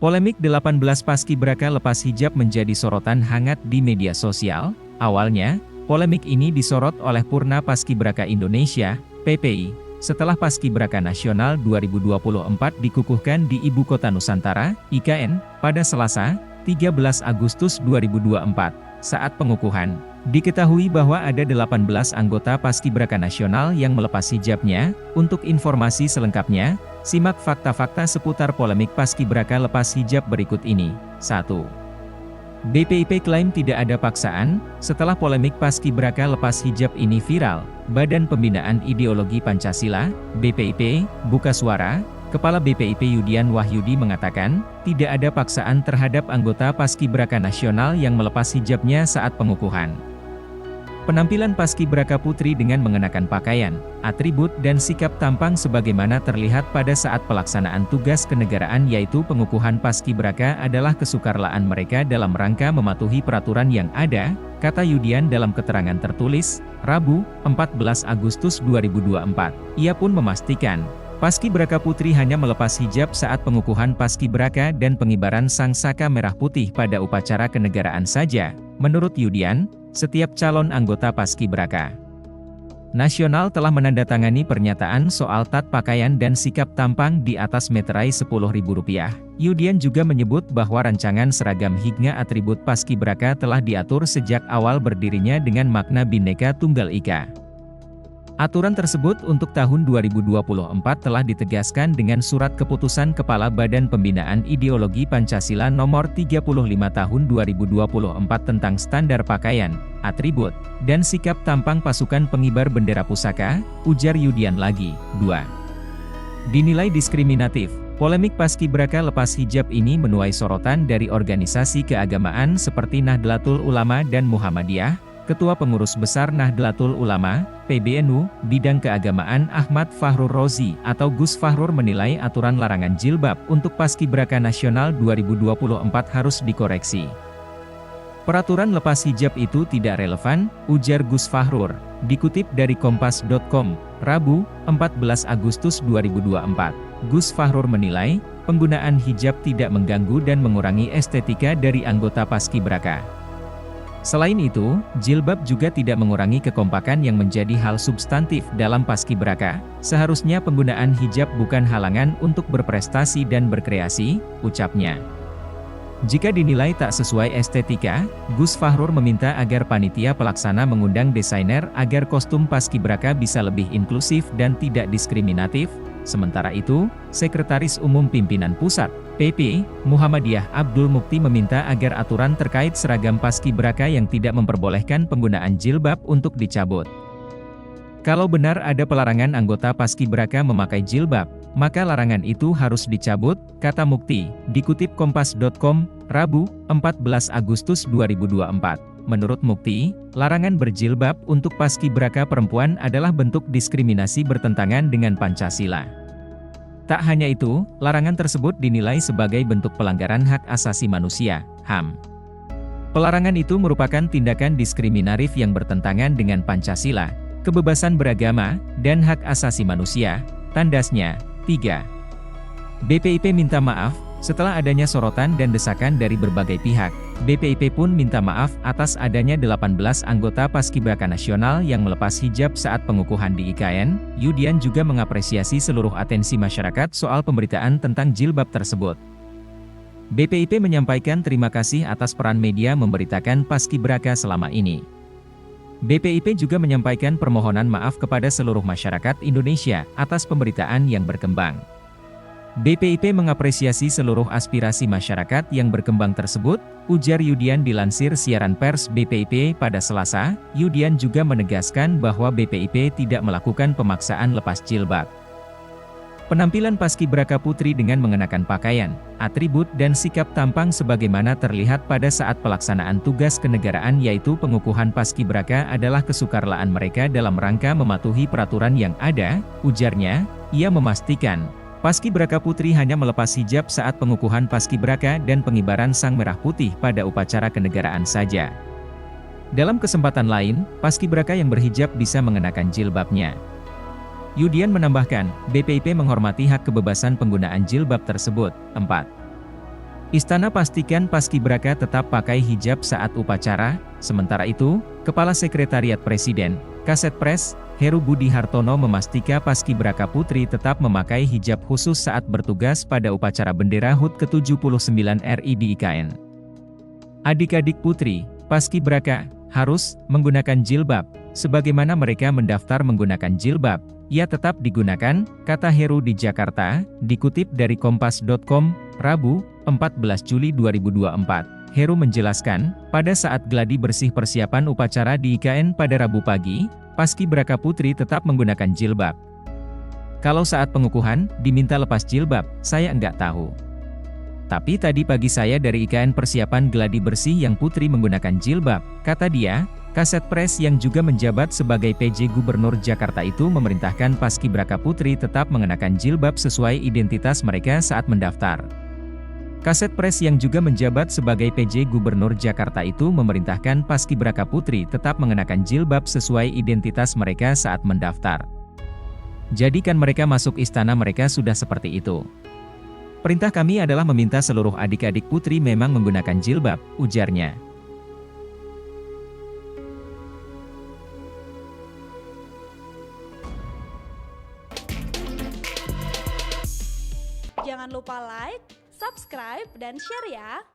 Polemik 18 paskibraka lepas hijab menjadi sorotan hangat di media sosial. Awalnya, polemik ini disorot oleh Purna Paskibraka Indonesia, PPI, setelah Paskibraka Nasional 2024 dikukuhkan di Ibu Kota Nusantara, IKN, pada Selasa, 13 Agustus 2024. Saat pengukuhan, diketahui bahwa ada 18 anggota Paskibraka Nasional yang melepas hijabnya. Untuk informasi selengkapnya, simak fakta-fakta seputar polemik Paskibraka lepas hijab berikut ini. 1. BPIP klaim tidak ada paksaan. Setelah polemik Paskibraka lepas hijab ini viral, Badan Pembinaan Ideologi Pancasila, BPIP, buka suara. Kepala BPIP Yudian Wahyudi mengatakan, tidak ada paksaan terhadap anggota Paskibraka Nasional yang melepas hijabnya saat pengukuhan. Penampilan Paskibraka Putri dengan mengenakan pakaian, atribut dan sikap tampang sebagaimana terlihat pada saat pelaksanaan tugas kenegaraan yaitu pengukuhan Paskibraka adalah kesukarlaan mereka dalam rangka mematuhi peraturan yang ada, kata Yudian dalam keterangan tertulis, Rabu, 14 Agustus 2024. Ia pun memastikan, Paskibraka Putri hanya melepas hijab saat pengukuhan Paskibraka dan pengibaran sang saka merah putih pada upacara kenegaraan saja. Menurut Yudian, setiap calon anggota Paskibraka Nasional telah menandatangani pernyataan soal tat pakaian dan sikap tampang di atas meterai Rp10.000. Yudian juga menyebut bahwa rancangan seragam hingga atribut Paskibraka telah diatur sejak awal berdirinya dengan makna Bhinneka Tunggal Ika. Aturan tersebut untuk tahun 2024 telah ditegaskan dengan Surat Keputusan Kepala Badan Pembinaan Ideologi Pancasila Nomor 35 Tahun 2024 tentang Standar Pakaian, Atribut, dan Sikap Tampang Pasukan Pengibar Bendera Pusaka, ujar Yudian lagi. 2. Dinilai diskriminatif. Polemik Paskibraka lepas hijab ini menuai sorotan dari organisasi keagamaan seperti Nahdlatul Ulama dan Muhammadiyah. Ketua Pengurus Besar Nahdlatul Ulama, PBNU, Bidang Keagamaan Ahmad Fahrur Rozi atau Gus Fahrur menilai aturan larangan jilbab untuk Paskibraka Nasional 2024 harus dikoreksi. Peraturan lepas hijab itu tidak relevan, ujar Gus Fahrur. Dikutip dari Kompas.com, Rabu, 14 Agustus 2024. Gus Fahrur menilai, penggunaan hijab tidak mengganggu dan mengurangi estetika dari anggota Paskibraka. Selain itu, jilbab juga tidak mengurangi kekompakan yang menjadi hal substantif dalam Paskibraka. Seharusnya penggunaan hijab bukan halangan untuk berprestasi dan berkreasi, ucapnya. Jika dinilai tak sesuai estetika, Gus Fahrur meminta agar panitia pelaksana mengundang desainer agar kostum Paskibraka bisa lebih inklusif dan tidak diskriminatif. Sementara itu, Sekretaris Umum Pimpinan Pusat, PP, Muhammadiyah Abdul Mukti meminta agar aturan terkait seragam Paskibraka yang tidak memperbolehkan penggunaan jilbab untuk dicabut. Kalau benar ada pelarangan anggota Paskibraka memakai jilbab, maka larangan itu harus dicabut, kata Mukti, dikutip Kompas.com, Rabu, 14 Agustus 2024. Menurut Mukti, larangan berjilbab untuk Paskibraka perempuan adalah bentuk diskriminasi bertentangan dengan Pancasila. Tak hanya itu, larangan tersebut dinilai sebagai bentuk pelanggaran hak asasi manusia, HAM. Pelarangan itu merupakan tindakan diskriminatif yang bertentangan dengan Pancasila, kebebasan beragama, dan hak asasi manusia, tandasnya. 3. BPIP minta maaf. Setelah adanya sorotan dan desakan dari berbagai pihak, BPIP pun minta maaf atas adanya 18 anggota Paskibraka Nasional yang melepas hijab saat pengukuhan di IKN. Yudian juga mengapresiasi seluruh atensi masyarakat soal pemberitaan tentang jilbab tersebut. BPIP menyampaikan terima kasih atas peran media memberitakan Paskibraka selama ini. BPIP juga menyampaikan permohonan maaf kepada seluruh masyarakat Indonesia atas pemberitaan yang berkembang. BPIP mengapresiasi seluruh aspirasi masyarakat yang berkembang tersebut, ujar Yudian dilansir siaran pers BPIP pada Selasa. Yudian juga menegaskan bahwa BPIP tidak melakukan pemaksaan lepas jilbab. Penampilan Paskibraka Putri dengan mengenakan pakaian, atribut dan sikap tampang sebagaimana terlihat pada saat pelaksanaan tugas kenegaraan yaitu pengukuhan Paskibraka adalah kesukarlaan mereka dalam rangka mematuhi peraturan yang ada, ujarnya. Ia memastikan, Paskibraka Putri hanya melepas hijab saat pengukuhan Paskibraka dan pengibaran sang merah putih pada upacara kenegaraan saja. Dalam kesempatan lain, Paskibraka yang berhijab bisa mengenakan jilbabnya. Yudian menambahkan, BPIP menghormati hak kebebasan penggunaan jilbab tersebut. 4. Istana pastikan paskibraka tetap pakai hijab saat upacara. Sementara itu, Kepala Sekretariat Presiden, Kasetpres, Heru Budi Hartono memastikan paskibraka putri tetap memakai hijab khusus saat bertugas pada upacara bendera HUT ke-79 RI di IKN. Adik-adik putri, paskibraka, harus menggunakan jilbab. Sebagaimana mereka mendaftar menggunakan jilbab, ia tetap digunakan, kata Heru di Jakarta, dikutip dari Kompas.com, Rabu, 14 Juli 2024. Heru menjelaskan, pada saat gladi bersih persiapan upacara di IKN pada Rabu pagi, paskibraka putri tetap menggunakan jilbab. Kalau saat pengukuhan, diminta lepas jilbab, saya enggak tahu. Tapi tadi pagi saya dari IKN persiapan gladi bersih yang putri menggunakan jilbab, kata dia. Kasetpres yang juga menjabat sebagai PJ Gubernur Jakarta itu memerintahkan paskibraka putri tetap mengenakan jilbab sesuai identitas mereka saat mendaftar. Kasetpres yang juga menjabat sebagai PJ Gubernur Jakarta itu memerintahkan paskibraka putri tetap mengenakan jilbab sesuai identitas mereka saat mendaftar. Jadi kan mereka masuk istana mereka sudah seperti itu. Perintah kami adalah meminta seluruh adik-adik putri memang menggunakan jilbab, ujarnya. Jangan lupa like, subscribe, dan share ya!